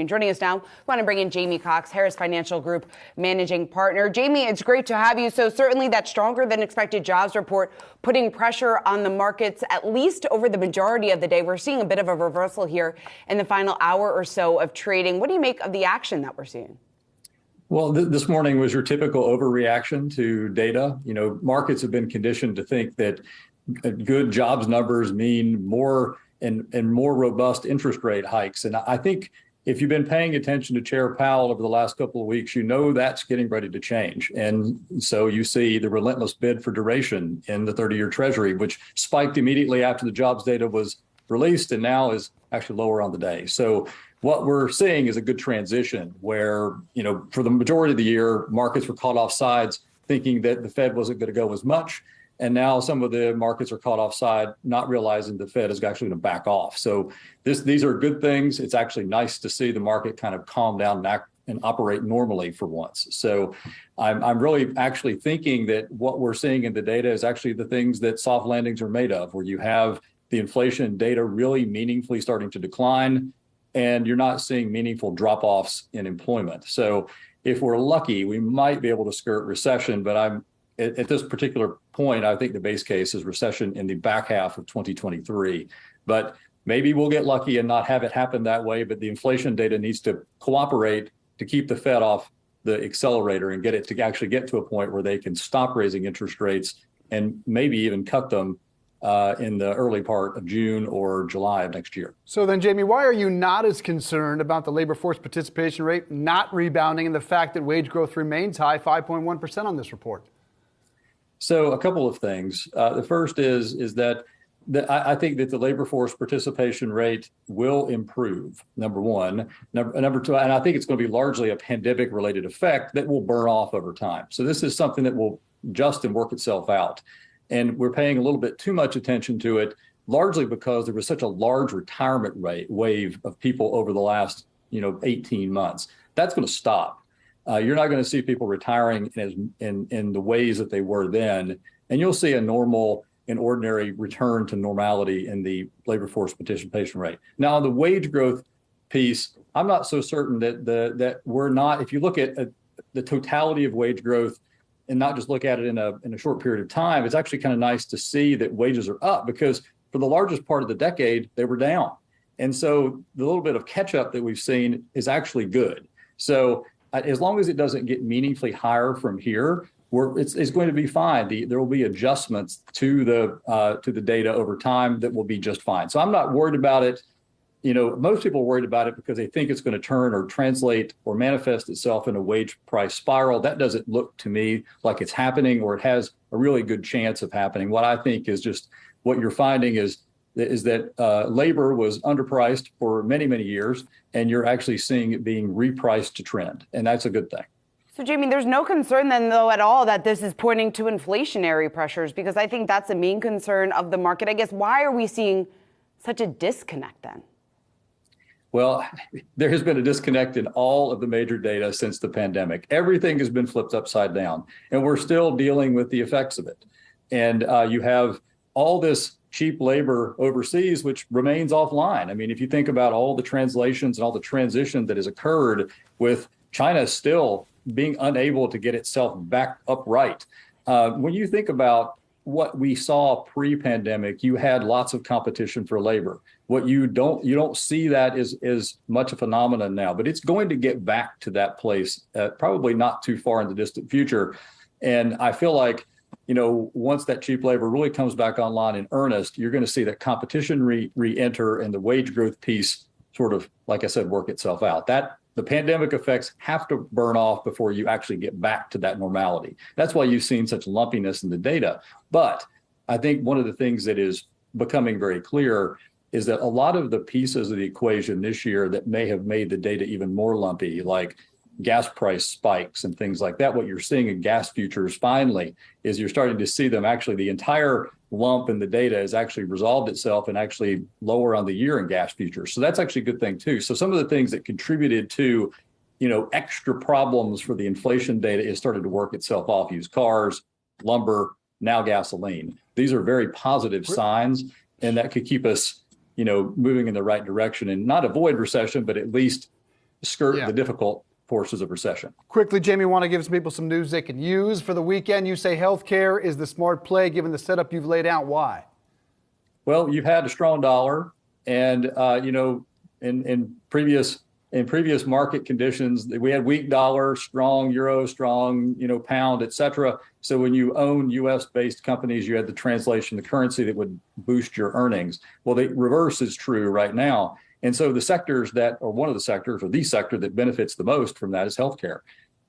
Joining us now, I want to bring in Jamie Cox, Harris Financial Group Managing Partner. Jamie, it's great to have you. So certainly that stronger than expected jobs report putting pressure on the markets, at least over the majority of the day. We're seeing a bit of a reversal here in the final hour or so of trading. What do you make of the action that we're seeing? Well, this morning was your typical overreaction to data. Markets have been conditioned to think that good jobs numbers mean more and more robust interest rate hikes. And I think if you've been paying attention to Chair Powell over the last couple of weeks, that's getting ready to change. And so you see the relentless bid for duration in the 30-year Treasury, which spiked immediately after the jobs data was released and now is actually lower on the day. So what we're seeing is a good transition where, for the majority of the year, markets were caught off sides thinking that the Fed wasn't going to go as much. And now some of the markets are caught offside, not realizing the Fed is actually going to back off. So these are good things. It's actually nice to see the market kind of calm down and operate normally for once. So I'm really actually thinking that what we're seeing in the data is actually the things that soft landings are made of, where you have the inflation data really meaningfully starting to decline, and you're not seeing meaningful drop-offs in employment. So if we're lucky, we might be able to skirt recession, but at this particular point, I think the base case is recession in the back half of 2023. But maybe we'll get lucky and not have it happen that way. But the inflation data needs to cooperate to keep the Fed off the accelerator and get it to actually get to a point where they can stop raising interest rates and maybe even cut them in the early part of June or July of next year. So then, Jamie, why are you not as concerned about the labor force participation rate not rebounding and the fact that wage growth remains high, 5.1% on this report? So a couple of things. The first is that I think that the labor force participation rate will improve, number one. Number two, and I think it's going to be largely a pandemic-related effect that will burn off over time. So this is something that will adjust and work itself out. And we're paying a little bit too much attention to it, largely because there was such a large retirement wave of people over the last 18 months. That's going to stop. You're not going to see people retiring in the ways that they were then, and you'll see a normal and ordinary return to normality in the labor force participation rate. Now, on the wage growth piece, I'm not so certain that we're not. If you look at the totality of wage growth and not just look at it in a short period of time, it's actually kind of nice to see that wages are up, because for the largest part of the decade, they were down. And so the little bit of catch up that we've seen is actually good. So as long as it doesn't get meaningfully higher from here, it's going to be fine. There will be adjustments to the data over time that will be just fine. So I'm not worried about it. Most people are worried about it because they think it's going to turn or translate or manifest itself in a wage price spiral. That doesn't look to me like it's happening, or it has a really good chance of happening. What I think is just what you're finding is that labor was underpriced for many, many years, and you're actually seeing it being repriced to trend. And that's a good thing. So, Jamie, there's no concern then, though, at all that this is pointing to inflationary pressures, because I think that's the main concern of the market. I guess, why are we seeing such a disconnect then? Well, there has been a disconnect in all of the major data since the pandemic. Everything has been flipped upside down, and we're still dealing with the effects of it. And you have all this cheap labor overseas, which remains offline. I mean, if you think about all the translations and all the transition that has occurred with China still being unable to get itself back upright. When you think about what we saw pre-pandemic, you had lots of competition for labor. What you don't see that is much a phenomenon now, but it's going to get back to that place, probably not too far in the distant future. And I feel like, once that cheap labor really comes back online in earnest, you're going to see that competition re-enter and the wage growth piece sort of, like I said, work itself out. That the pandemic effects have to burn off before you actually get back to that normality. That's why you've seen such lumpiness in the data. But I think one of the things that is becoming very clear is that a lot of the pieces of the equation this year that may have made the data even more lumpy, like gas price spikes and things like that, what you're seeing in gas futures finally is you're starting to see them actually, the entire lump in the data has actually resolved itself and actually lower on the year in gas futures. So that's actually a good thing too. So some of the things that contributed to, extra problems for the inflation data is starting to work itself off. Used cars, lumber, now gasoline. These are very positive signs, and that could keep us, moving in the right direction and not avoid recession, but at least skirt the difficult forces of recession. Quickly, Jamie, want to give some people some news they can use for the weekend. You say healthcare is the smart play given the setup you've laid out. Why? Well, you've had a strong dollar, and in previous market conditions, we had weak dollar, strong euro, strong pound, et cetera. So when you own U.S. based companies, you had the translation, the currency that would boost your earnings. Well, the reverse is true right now. And so the sectors one of the sectors, or the sector that benefits the most from that is healthcare.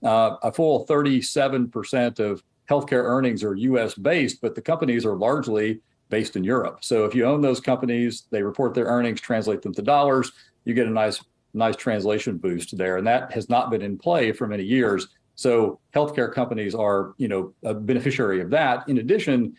A full 37% of healthcare earnings are U.S. based, but the companies are largely based in Europe. So if you own those companies, they report their earnings, translate them to dollars, you get a nice translation boost there. And that has not been in play for many years. So healthcare companies are, a beneficiary of that. In addition,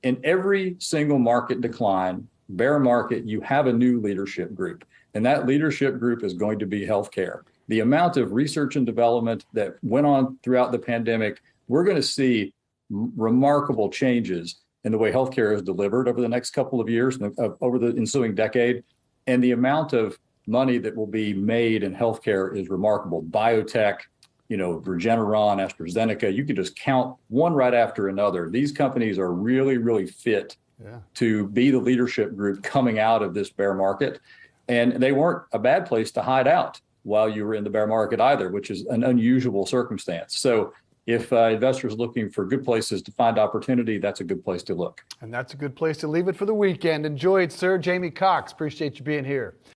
in every single market decline, bear market, you have a new leadership group. And that leadership group is going to be healthcare. The amount of research and development that went on throughout the pandemic, we're going to see remarkable changes in the way healthcare is delivered over the next couple of years, over the ensuing decade. And the amount of money that will be made in healthcare is remarkable. Biotech, Regeneron, AstraZeneca, you can just count one right after another. These companies are really, really fit to be the leadership group coming out of this bear market. And they weren't a bad place to hide out while you were in the bear market either, which is an unusual circumstance. So if investors are looking for good places to find opportunity, that's a good place to look. And that's a good place to leave it for the weekend. Enjoy it, sir. Jamie Cox, appreciate you being here.